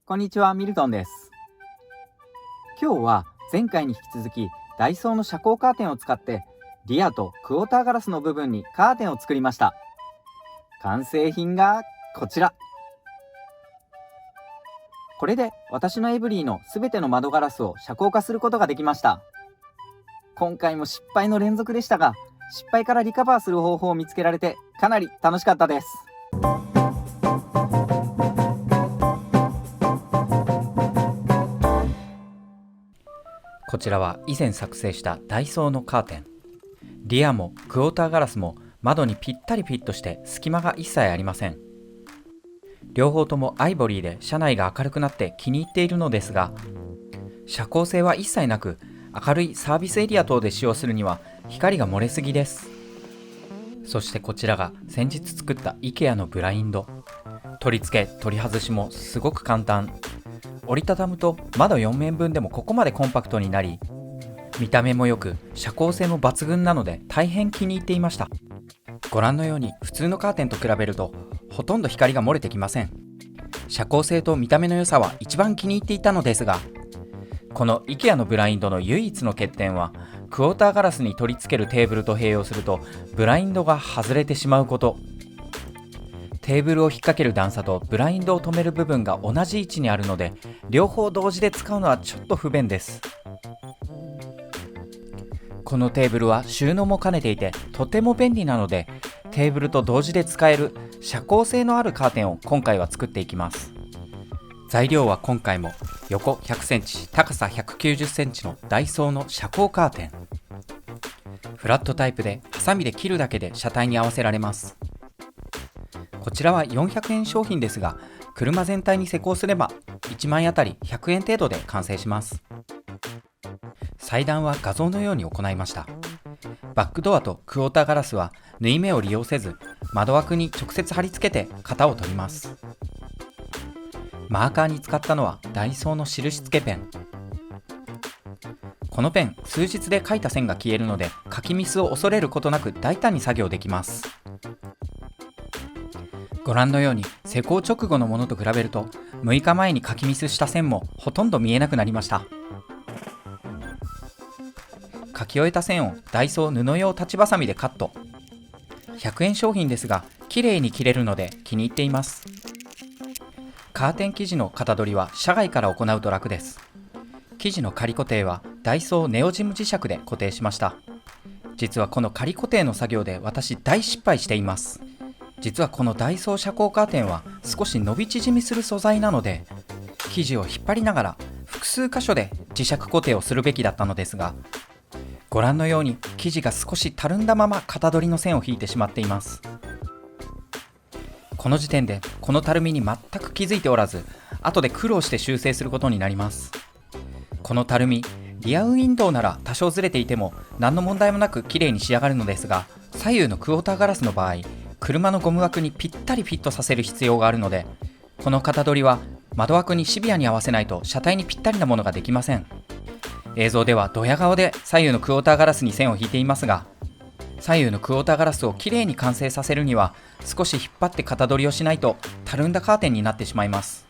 こんにちは、ミルトンです。今日は前回に引き続きダイソーの遮光カーテンを使ってリアとクォーターガラスの部分にカーテンを作りました。完成品がこちら。これで私のエブリィのすべての窓ガラスを遮光化することができました。今回も失敗の連続でしたが、失敗からリカバーする方法を見つけられてかなり楽しかったです。こちらは以前作成したダイソーのカーテン。リアもクォーターガラスも窓にぴったりフィットして隙間が一切ありません。両方ともアイボリーで車内が明るくなって気に入っているのですが、遮光性は一切なく、明るいサービスエリア等で使用するには光が漏れすぎです。そしてこちらが先日作った IKEA のブラインド。取り付け取り外しもすごく簡単。折りたたむと窓4面分でもここまでコンパクトになり、見た目も良く遮光性も抜群なので大変気に入っていました。ご覧のように普通のカーテンと比べるとほとんど光が漏れてきません。遮光性と見た目の良さは一番気に入っていたのですが、この IKEA のブラインドの唯一の欠点は、クォーターガラスに取り付けるテーブルと併用するとブラインドが外れてしまうこと。テーブルを引っ掛ける段差とブラインドを止める部分が同じ位置にあるので、両方同時で使うのはちょっと不便です。このテーブルは収納も兼ねていてとても便利なので、テーブルと同時で使える遮光性のあるカーテンを今回は作っていきます。材料は今回も横100センチ、高さ190センチのダイソーの遮光カーテン。フラットタイプでハサミで切るだけで車体に合わせられます。こちらは400円商品ですが、車全体に施工すれば1枚あたり100円程度で完成します。裁断は画像のように行いました。バックドアとクォーターガラスは縫い目を利用せず、窓枠に直接貼り付けて型を取ります。マーカーに使ったのはダイソーの印付けペン。このペン、数日で書いた線が消えるので、書きミスを恐れることなく大胆に作業できます。ご覧のように施工直後のものと比べると、6日前に書きミスした線もほとんど見えなくなりました。書き終えた線をダイソー布用立ちばさみでカット。100円商品ですが綺麗に切れるので気に入っています。カーテン生地の型取りは車外から行うと楽です。生地の仮固定はダイソーネオジム磁石で固定しました。実はこの仮固定の作業で私大失敗しています。実はこのダイソー遮光カーテンは少し伸び縮みする素材なので、生地を引っ張りながら複数箇所で磁石固定をするべきだったのですが、ご覧のように生地が少したるんだまま型取りの線を引いてしまっています。この時点でこのたるみに全く気づいておらず、後で苦労して修正することになります。このたるみ、リアウィンドウなら多少ずれていても何の問題もなく綺麗に仕上がるのですが、左右のクォーターガラスの場合、車のゴム枠にぴったりフィットさせる必要があるので、この型取りは窓枠にシビアに合わせないと車体にぴったりなものができません。映像ではドヤ顔で左右のクォーターガラスに線を引いていますが、左右のクォーターガラスをきれいに完成させるには少し引っ張って型取りをしないとたるんだカーテンになってしまいます。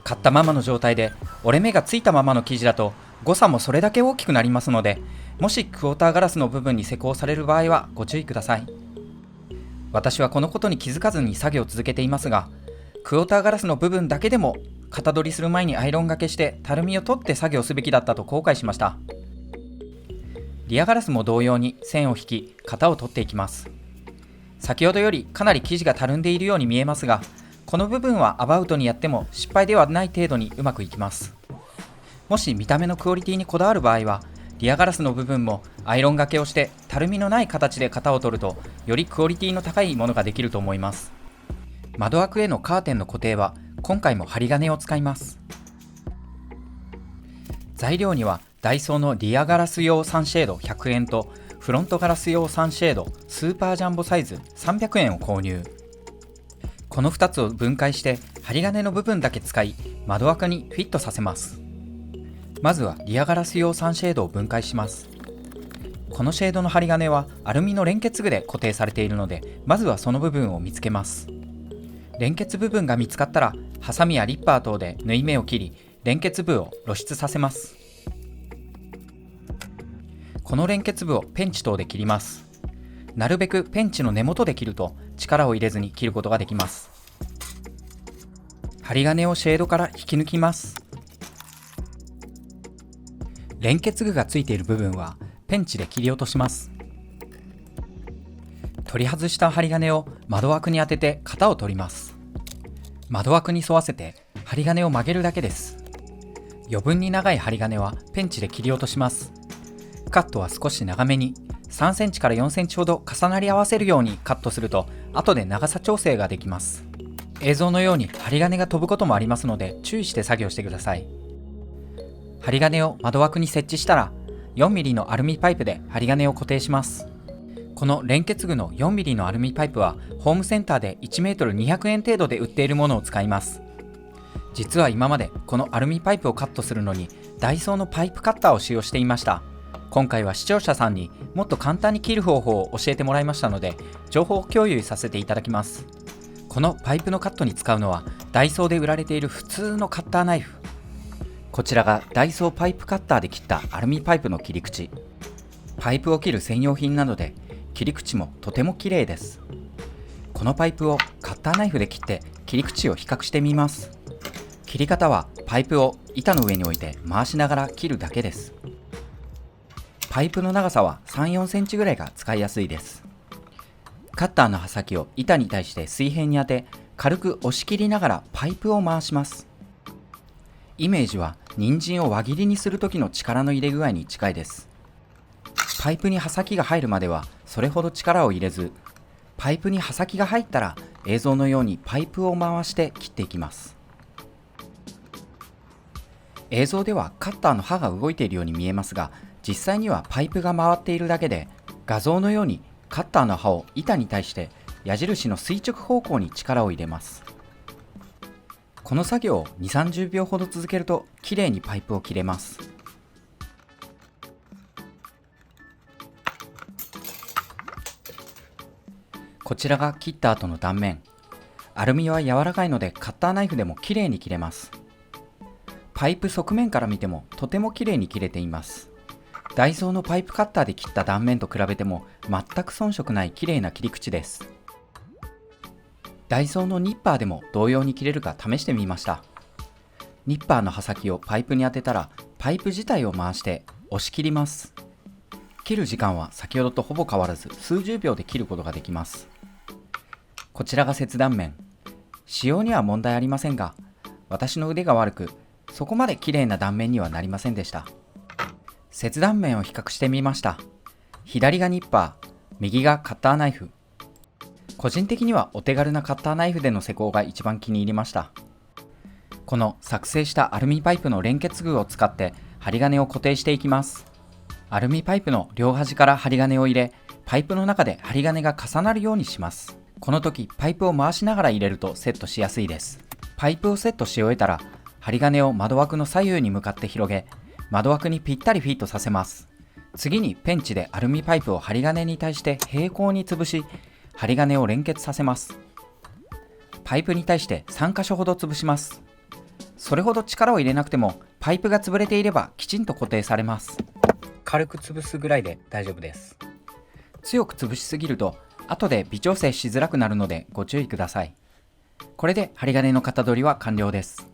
買ったままの状態で折れ目がついたままの生地だと誤差もそれだけ大きくなりますので、もしクォーターガラスの部分に施工される場合はご注意ください。私はこのことに気づかずに作業を続けていますが、クォーターガラスの部分だけでも型取りする前にアイロンがけしてたるみを取って作業すべきだったと後悔しました。リアガラスも同様に線を引き型を取っていきます。先ほどよりかなり生地がたるんでいるように見えますが、この部分はアバウトにやっても失敗ではない程度にうまくいきます。もし見た目のクオリティにこだわる場合は、リアガラスの部分もアイロンがけをしてたるみのない形で型を取ると、よりクオリティの高いものができると思います。窓枠へのカーテンの固定は今回も針金を使います。材料にはダイソーのリアガラス用サンシェード100円とフロントガラス用サンシェードスーパージャンボサイズ300円を購入。この2つを分解して針金の部分だけ使い窓枠にフィットさせます。まずはリアガラス用サンシェードを分解します。このシェードの針金はアルミの連結具で固定されているので、まずはその部分を見つけます。連結部分が見つかったらハサミやリッパー等で縫い目を切り、連結部を露出させます。この連結部をペンチ等で切ります。なるべくペンチの根元で切ると力を入れずに切ることができます。針金をシェードから引き抜きます。連結具がついている部分はペンチで切り落とします。取り外した針金を窓枠に当てて型を取ります。窓枠に沿わせて針金を曲げるだけです。余分に長い針金はペンチで切り落とします。カットは少し長めに3センチから4センチほど重なり合わせるようにカットすると後で長さ調整ができます。映像のように針金が飛ぶこともありますので注意して作業してください。針金を窓枠に設置したら 4mm のアルミパイプで針金を固定します。この連結具の 4mm のアルミパイプはホームセンターで 1m200 円程度で売っているものを使います。実は今までこのアルミパイプをカットするのにダイソーのパイプカッターを使用していました。今回は視聴者さんにもっと簡単に切る方法を教えてもらいましたので情報共有させていただきます。このパイプのカットに使うのはダイソーで売られている普通のカッターナイフ。こちらがダイソーパイプカッターで切ったアルミパイプの切り口。パイプを切る専用品なので切り口もとても綺麗です。このパイプをカッターナイフで切って切り口を比較してみます。切り方はパイプを板の上に置いて回しながら切るだけです。パイプの長さは 3,4 センチぐらいが使いやすいです。カッターの刃先を板に対して水平に当て軽く押し切りながらパイプを回します。イメージは人参を輪切りにする時の力の入れ具合に近いです。パイプに刃先が入るまではそれほど力を入れず、パイプに刃先が入ったら映像のようにパイプを回して切っていきます。映像ではカッターの刃が動いているように見えますが、実際にはパイプが回っているだけで、画像のようにカッターの刃を板に対して矢印の垂直方向に力を入れます。この作業を 2,30 秒ほど続けるときれいにパイプを切れます。こちらが切った後の断面。アルミは柔らかいのでカッターナイフでもきれいに切れます。パイプ側面から見てもとてもきれいに切れています。ダイソーのパイプカッターで切った断面と比べても全く遜色ないきれいな切り口です。ダイソーのニッパーでも同様に切れるか試してみました。ニッパーの刃先をパイプに当てたらパイプ自体を回して押し切ります。切る時間は先ほどとほぼ変わらず数十秒で切ることができます。こちらが切断面。使用には問題ありませんが、私の腕が悪くそこまで綺麗な断面にはなりませんでした。切断面を比較してみました。左がニッパー、右がカッターナイフ。個人的にはお手軽なカッターナイフでの施工が一番気に入りました。この作成したアルミパイプの連結具を使って針金を固定していきます。アルミパイプの両端から針金を入れ、パイプの中で針金が重なるようにします。この時パイプを回しながら入れるとセットしやすいです。パイプをセットし終えたら針金を窓枠の左右に向かって広げ、窓枠にぴったりフィットさせます。次にペンチでアルミパイプを針金に対して平行に潰し、針金を連結させます。パイプに対して3箇所ほど潰します。それほど力を入れなくてもパイプが潰れていればきちんと固定されます。軽く潰すぐらいで大丈夫です。強く潰しすぎると後で微調整しづらくなるのでご注意ください。これで針金の型取りは完了です。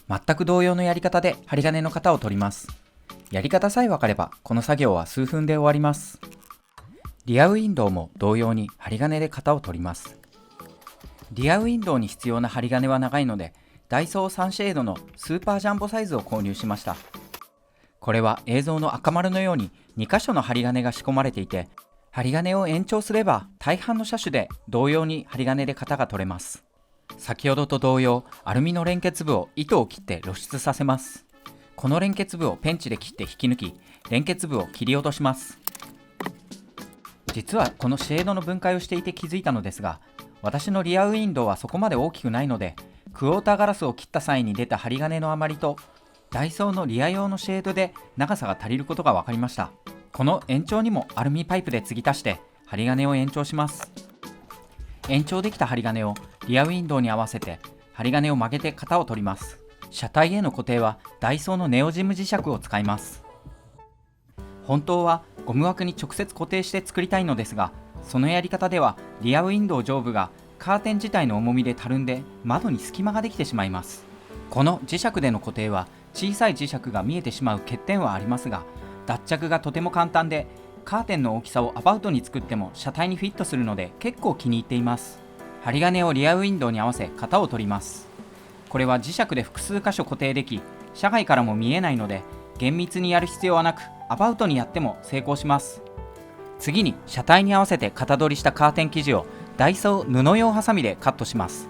全く同様のやり方で針金の型を取ります。やり方さえ分かればこの作業は数分で終わります。リアウィンドウも同様に針金で型を取ります。リアウィンドウに必要な針金は長いので、ダイソーサンシェードのスーパージャンボサイズを購入しました。これは映像の赤丸のように2箇所の針金が仕込まれていて、針金を延長すれば大半の車種で同様に針金で型が取れます。先ほどと同様、アルミの連結部を糸を切って露出させます。この連結部をペンチで切って引き抜き、連結部を切り落とします。実はこのシェードの分解をしていて気づいたのですが、私のリアウィンドウはそこまで大きくないので、クォーターガラスを切った際に出た針金の余りと、ダイソーのリア用のシェードで長さが足りることが分かりました。この延長にもアルミパイプで継ぎ足して針金を延長します。延長できた針金をリアウィンドウに合わせて針金を曲げて型を取ります。車体への固定はダイソーのネオジム磁石を使います。本当はゴム枠に直接固定して作りたいのですが、そのやり方ではリアウィンドウ上部がカーテン自体の重みでたるんで窓に隙間ができてしまいます。この磁石での固定は小さい磁石が見えてしまう欠点はありますが、脱着がとても簡単で、カーテンの大きさをアバウトに作っても車体にフィットするので結構気に入っています。針金をリアウィンドウに合わせ型を取ります。これは磁石で複数箇所固定でき、車外からも見えないので厳密にやる必要はなく、アバウトにやっても成功します。次に車体に合わせて型取りしたカーテン生地をダイソー布用ハサミでカットします。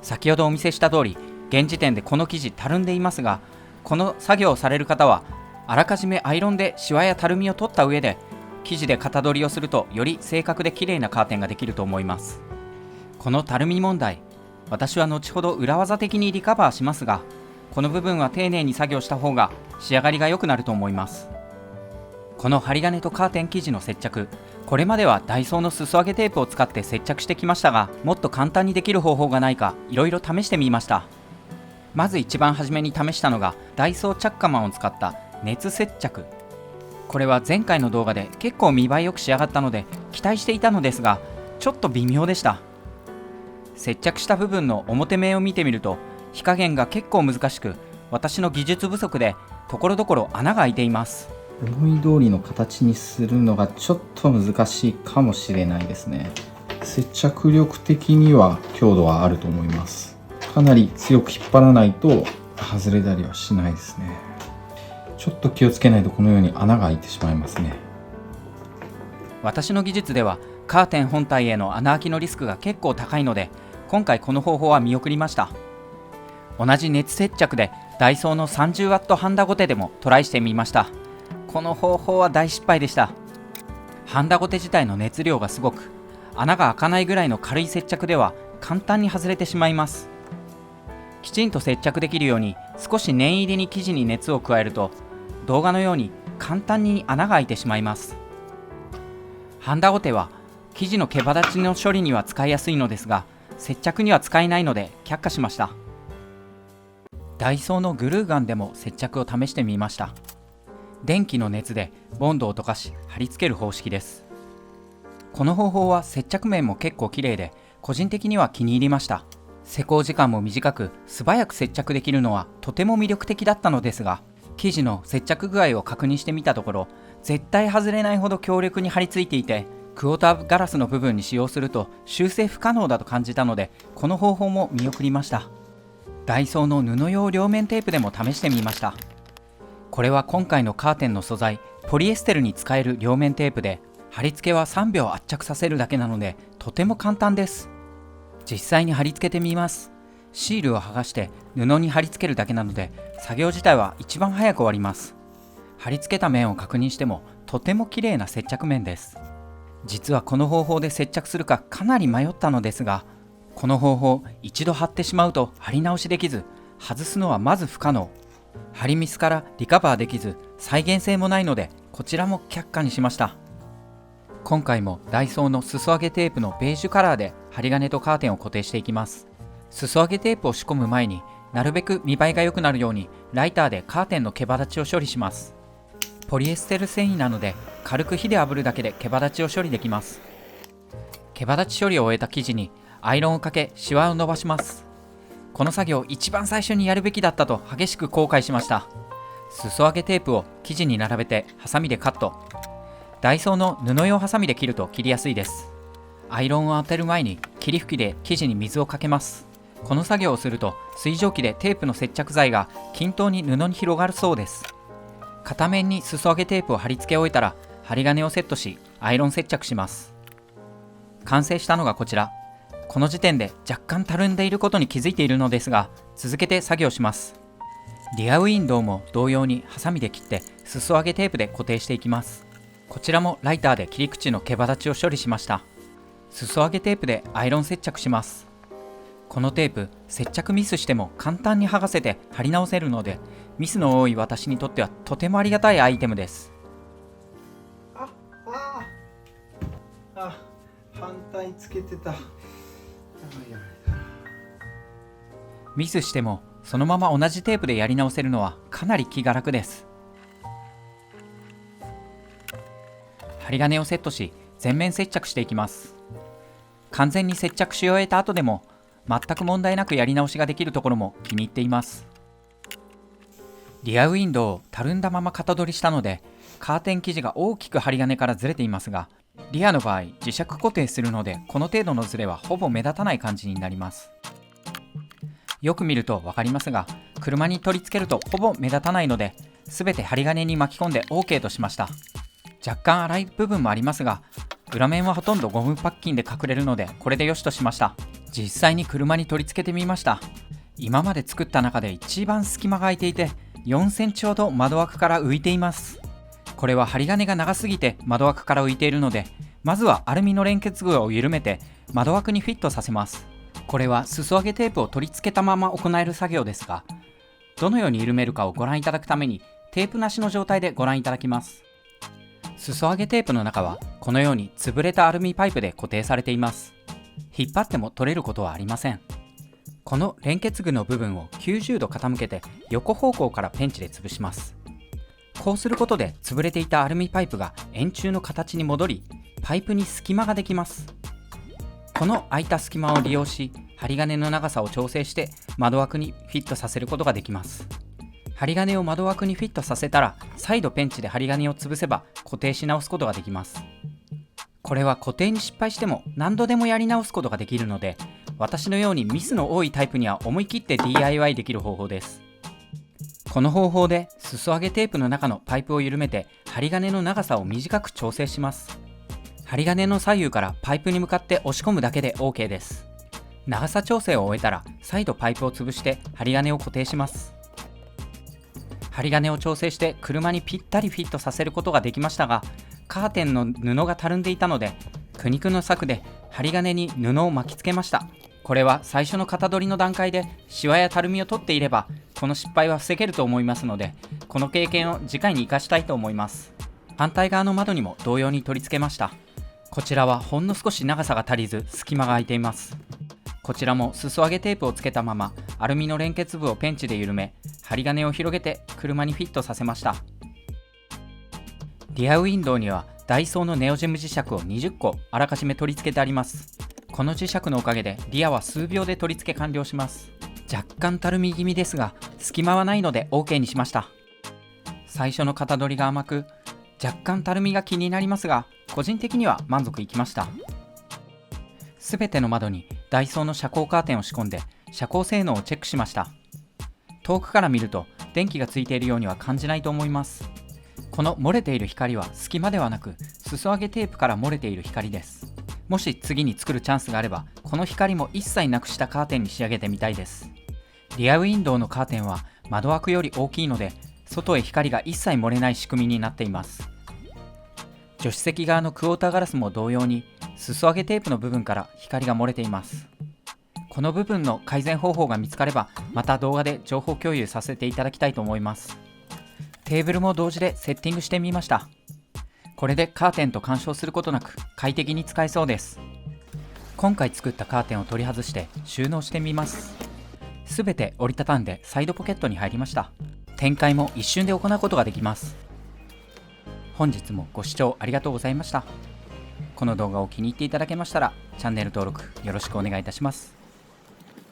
先ほどお見せした通り、現時点でこの生地たるんでいますが、この作業をされる方はあらかじめアイロンでシワやたるみを取った上で生地で型取りをすると、より正確で綺麗なカーテンができると思います。このたるみ問題、私は後ほど裏技的にリカバーしますが、この部分は丁寧に作業した方が仕上がりが良くなると思います。この針金とカーテン生地の接着、これまではダイソーの裾上げテープを使って接着してきましたが、もっと簡単にできる方法がないかいろいろ試してみました。まず一番初めに試したのがダイソーチャッカマンを使った熱接着。これは前回の動画で結構見栄えよく仕上がったので期待していたのですが、ちょっと微妙でした。接着した部分の表面を見てみると火加減が結構難しく、私の技術不足でところどころ穴が開いています。思い通りの形にするのがちょっと難しいかもしれないですね。接着力的には強度はあると思います。かなり強く引っ張らないと外れたりはしないですね。ちょっと気をつけないとこのように穴が開いてしまいますね。私の技術ではカーテン本体への穴開きのリスクが結構高いので、今回この方法は見送りました。同じ熱接着でダイソーの 30W ハンダゴテでもトライしてみました。この方法は大失敗でした。ハンダゴテ自体の熱量がすごく、穴が開かないぐらいの軽い接着では簡単に外れてしまいます。きちんと接着できるように少し念入りに生地に熱を加えると、動画のように簡単に穴が開いてしまいます。ハンダゴテは生地の毛羽立ちの処理には使いやすいのですが、接着には使えないので却下しました。ダイソーのグルーガンでも接着を試してみました。電気の熱でボンドを溶かし貼り付ける方式です。この方法は接着面も結構綺麗で、個人的には気に入りました。施工時間も短く素早く接着できるのはとても魅力的だったのですが、生地の接着具合を確認してみたところ、絶対外れないほど強力に貼り付いていて、クォーターガラスの部分に使用すると修正不可能だと感じたので、この方法も見送りました。ダイソーの布用両面テープでも試してみました。これは今回のカーテンの素材ポリエステルに使える両面テープで、貼り付けは3秒圧着させるだけなのでとても簡単です。実際に貼り付けてみます。シールを剥がして布に貼り付けるだけなので、作業自体は一番早く終わります。貼り付けた面を確認してもとても綺麗な接着面です。実はこの方法で接着するかかなり迷ったのですが、この方法一度貼ってしまうと貼り直しできず、外すのはまず不可能。貼りミスからリカバーできず、再現性もないのでこちらも却下にしました。今回もダイソーの裾上げテープのベージュカラーで針金とカーテンを固定していきます。裾上げテープを仕込む前になるべく見栄えが良くなるようにライターでカーテンの毛羽立ちを処理します。ポリエステル繊維なので軽く火で炙るだけで毛羽立ちを処理できます。毛羽立ち処理を終えた生地にアイロンをかけシワを伸ばします。この作業一番最初にやるべきだったと激しく後悔しました。裾上げテープを生地に並べてハサミでカット。ダイソーの布用ハサミで切ると切りやすいです。アイロンを当てる前に霧吹きで生地に水をかけます。この作業をすると水蒸気でテープの接着剤が均等に布に広がるそうです。片面に裾上げテープを貼り付け終えたら針金をセットしアイロン接着します。完成したのがこちら。この時点で若干たるんでいることに気づいているのですが、続けて作業します。リアウィンドウも同様にハサミで切って裾上げテープで固定していきます。こちらもライターで切り口の毛羽立ちを処理しました。裾上げテープでアイロン接着します。このテープ、接着ミスしても簡単に剥がせて貼り直せるので、ミスの多い私にとってはとてもありがたいアイテムです。反対つけてた。ミスしてもそのまま同じテープでやり直せるのはかなり気が楽です。針金をセットし、全面接着していきます。完全に接着し終えた後でも全く問題なくやり直しができるところも気に入っています。リアウィンドウをたるんだまま型取りしたので、カーテン生地が大きく針金からずれていますが、リアの場合磁石固定するので、この程度のずれはほぼ目立たない感じになります。よく見ると分かりますが、車に取り付けるとほぼ目立たないので、全て針金に巻き込んで OK としました。若干粗い部分もありますが、裏面はほとんどゴムパッキンで隠れるので、これでよしとしました。実際に車に取り付けてみました。今まで作った中で一番隙間が空いていて、4センチほど窓枠から浮いています。これは針金が長すぎて窓枠から浮いているので、まずはアルミの連結具を緩めて窓枠にフィットさせます。これは裾上げテープを取り付けたまま行える作業ですが、どのように緩めるかをご覧いただくためにテープなしの状態でご覧いただきます。裾上げテープの中はこのように潰れたアルミパイプで固定されています。引っ張っても取れることはありません。この連結具の部分を90度傾けて横方向からペンチで潰します。こうすることで潰れていたアルミパイプが円柱の形に戻り、パイプに隙間ができます。この空いた隙間を利用し、針金の長さを調整して窓枠にフィットさせることができます。針金を窓枠にフィットさせたら、再度ペンチで針金を潰せば固定し直すことができます。これは固定に失敗しても何度でもやり直すことができるので、私のようにミスの多いタイプには思い切って DIY できる方法です。この方法で裾上げテープの中のパイプを緩めて針金の長さを短く調整します。針金の左右からパイプに向かって押し込むだけで OK です。長さ調整を終えたら再度パイプを潰して針金を固定します。針金を調整して車にぴったりフィットさせることができましたが、カーテンの布がたるんでいたので、苦肉の策で針金に布を巻きつけました。これは最初の型取りの段階でシワやたるみを取っていれば、この失敗は防げると思いますので、この経験を次回に生かしたいと思います。反対側の窓にも同様に取り付けました。こちらはほんの少し長さが足りず隙間が空いています。こちらも裾上げテープをつけたままアルミの連結部をペンチで緩め、針金を広げて車にフィットさせました。リアウィンドウにはダイソーのネオジム磁石を20個あらかじめ取り付けてあります。この磁石のおかげでリアは数秒で取り付け完了します。若干たるみ気味ですが隙間はないので OK にしました。最初の型取りが甘く、若干たるみが気になりますが、個人的には満足いきました。すべての窓にダイソーの遮光カーテンを仕込んで遮光性能をチェックしました。遠くから見ると電気がついているようには感じないと思います。この漏れている光は隙間ではなく裾上げテープから漏れている光です。もし次に作るチャンスがあれば、この光も一切なくしたカーテンに仕上げてみたいです。リアウィンドウのカーテンは窓枠より大きいので、外へ光が一切漏れない仕組みになっています。助手席側のクォーターガラスも同様に裾上げテープの部分から光が漏れています。この部分の改善方法が見つかれば、また動画で情報共有させていただきたいと思います。テーブルも同時でセッティングしてみました。これでカーテンと干渉することなく快適に使えそうです。今回作ったカーテンを取り外して収納してみます。すべて折りたたんでサイドポケットに入りました。展開も一瞬で行うことができます。本日もご視聴ありがとうございました。この動画を気に入っていただけましたらチャンネル登録よろしくお願いいたします。